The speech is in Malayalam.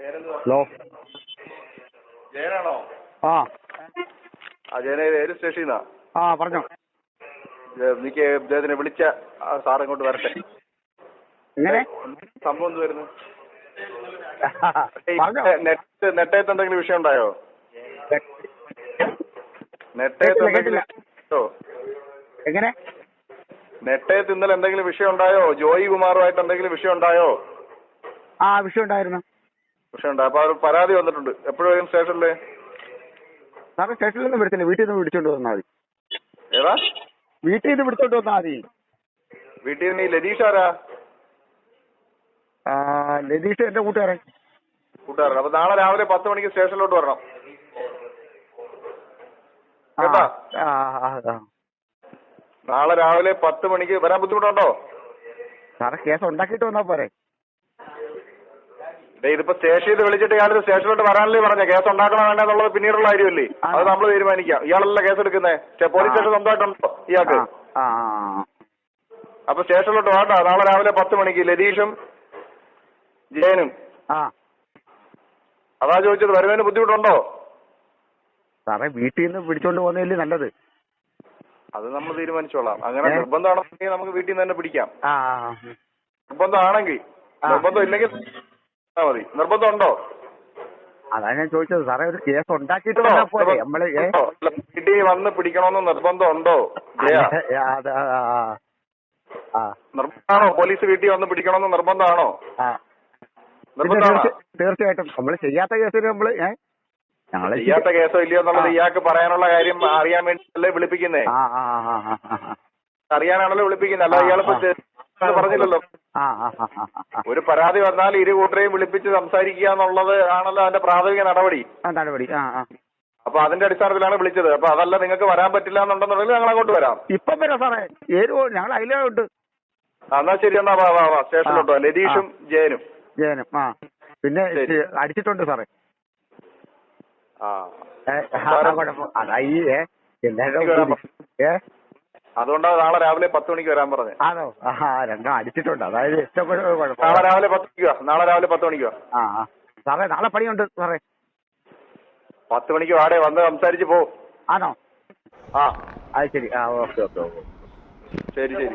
ഹലോ, ജയനാണോ? ആ ജയനെ ഏത് സ്റ്റേഷനാ? പറഞ്ഞോ. എനിക്ക് ഇദ്ദേഹത്തിനെ വിളിച്ച സാർ ഇങ്ങോട്ട് വരട്ടെ. എങ്ങനെ സംഭവം എന്ത് വരുന്നു? പറഞ്ഞോ. നെട്ടയത്ത് എന്തെങ്കിലും വിഷയം ഉണ്ടായോ? നെട്ടയത്ത് കേട്ടില്ല. എങ്ങനെ നെട്ടയത്ത് ഇന്നലെ എന്തെങ്കിലും വിഷയം ഉണ്ടായോ? ജോയി കുമാറുമായിട്ട് എന്തെങ്കിലും വിഷയം ഉണ്ടായോ? വിഷയം ഉണ്ടായിരുന്നു. വിഷയം ഉണ്ടായോ? അപ്പൊ ഒരു പരാതി വന്നിട്ടുണ്ട്. എപ്പോഴും വരും സ്റ്റേഷനില്? സാറ് സ്റ്റേഷനിൽ നിന്ന് വിളിച്ചില്ല, വീട്ടിൽ നിന്ന് വിളിച്ചോണ്ട് വന്നാൽ മതി. ഏതാ? വീട്ടിൽ നിന്ന് വിളിച്ചോണ്ട് വന്നാൽ മതി. വീട്ടിൽ നിന്ന് ഈ ലതീഷ് ആരാ? ലതീഷ് എന്റെ കൂട്ടുകാരൻ. അപ്പൊ നാളെ രാവിലെ 10 മണിക്ക് സ്റ്റേഷനിലോട്ട് വരണം കേട്ടാ. നാളെ രാവിലെ 10 മണിക്ക് വരാൻ ബുദ്ധിമുട്ടുണ്ടോ? സാറെ കേസ് ഉണ്ടാക്കിയിട്ട് വന്നാ പോരെ? ഇതിപ്പോ സ്റ്റേഷനിൽ വിളിച്ചിട്ട് ഇയാൾ സ്റ്റേഷനിലോട്ട് വരാനല്ലേ പറഞ്ഞ? കേസ് ഉണ്ടാക്കണോ വേണ്ടെന്നുള്ളത് പിന്നീടുള്ള കാര്യമല്ലേ? അത് നമ്മൾ തീരുമാനിക്കാം. ഇയാളല്ല കേസ് എടുക്കുന്നത്. പോലീസ് സ്റ്റേഷൻ സ്വന്തമായിട്ടുണ്ടോ ഇയാൾക്ക്? അപ്പൊ സ്റ്റേഷനിലോട്ട് വേണ്ട. നാളെ രാവിലെ 10 മണിക്ക് ലതീഷും ജയനും. അതാ ചോദിച്ചത്, വരുന്നതിന് ബുദ്ധിമുട്ടുണ്ടോ? സാറേ വീട്ടിൽ നിന്ന് പിടിച്ചോണ്ട് പോകുന്നതല്ലേ നല്ലത്? അത് നമ്മൾ തീരുമാനിച്ചോളാം. അങ്ങനെ നിർബന്ധമാണെങ്കിൽ നമുക്ക് വീട്ടിൽ നിന്ന് തന്നെ പിടിക്കാം. നിർബന്ധമാണെങ്കിൽ. നിർബന്ധം ഇല്ലെങ്കിൽ മതി. നിർബന്ധം ഉണ്ടോ? അതാ ഞാൻ ചോദിച്ചത്. സാറേ ഒരു കേസ് ഉണ്ടാക്കിയിട്ട് വന്നാൽ പോലെ നമ്മള് വീട്ടിൽ വന്ന് പിടിക്കണമെന്ന് നിർബന്ധം ഉണ്ടോ? നിർബന്ധമാണോ? പോലീസ് വീട്ടിൽ വന്ന് പിടിക്കണമെന്ന് നിർബന്ധമാണോ? തീർച്ചയായിട്ടും. നമ്മള് ചെയ്യാത്ത കേസിന് നമ്മള് ചെയ്യാത്ത കേസോ ഇല്ലയോ എന്നുള്ളത് ഇയാൾക്ക് പറയാനുള്ള കാര്യം അറിയാൻ വേണ്ടിയല്ലേ വിളിപ്പിക്കുന്നേ? അറിയാനാണല്ലോ വിളിപ്പിക്കുന്നത്. അല്ല ഇയാളിപ്പോ പറഞ്ഞില്ലല്ലോ. ഒരു പരാതി വന്നാൽ ഇരു കൂട്ടരെയും വിളിപ്പിച്ച് സംസാരിക്കുക എന്നുള്ളത് ആണല്ലോ അതിന്റെ പ്രാഥമിക നടപടി. അപ്പൊ അതിന്റെ അടിസ്ഥാനത്തിലാണ് വിളിച്ചത്. അപ്പൊ അതല്ല നിങ്ങൾക്ക് വരാൻ പറ്റില്ല എന്നുണ്ടെന്നുണ്ടെങ്കിൽ ഞങ്ങൾ അങ്ങോട്ട് വരാം. ഇപ്പം വരാം സാറേ. ഞങ്ങൾ അതിലോട്ട്. എന്നാ ശരി, എന്നാ വാ സ്റ്റേഷനിലോട്ട് വാ. ലതീഷും ജയനും. പിന്നെ അടിച്ചിട്ടുണ്ട് സാറേ. അതുകൊണ്ടാണ് നാളെ രാവിലെ 10 മണിക്ക് വരാൻ പറഞ്ഞത്. ആണോ? രണ്ടും അടിച്ചിട്ടുണ്ട്. അതായത് നാളെ രാവിലെ 10 മണിക്ക് വാ. നാളെ രാവിലെ 10 മണിക്ക് വാ. സാറേ നാളെ പണിയുണ്ട് സാറേ. 10 മണിക്ക് വാടേ, വന്ന് സംസാരിച്ച് പോ. ആണോ? അത് ശരി. ഓക്കെ. ശരി.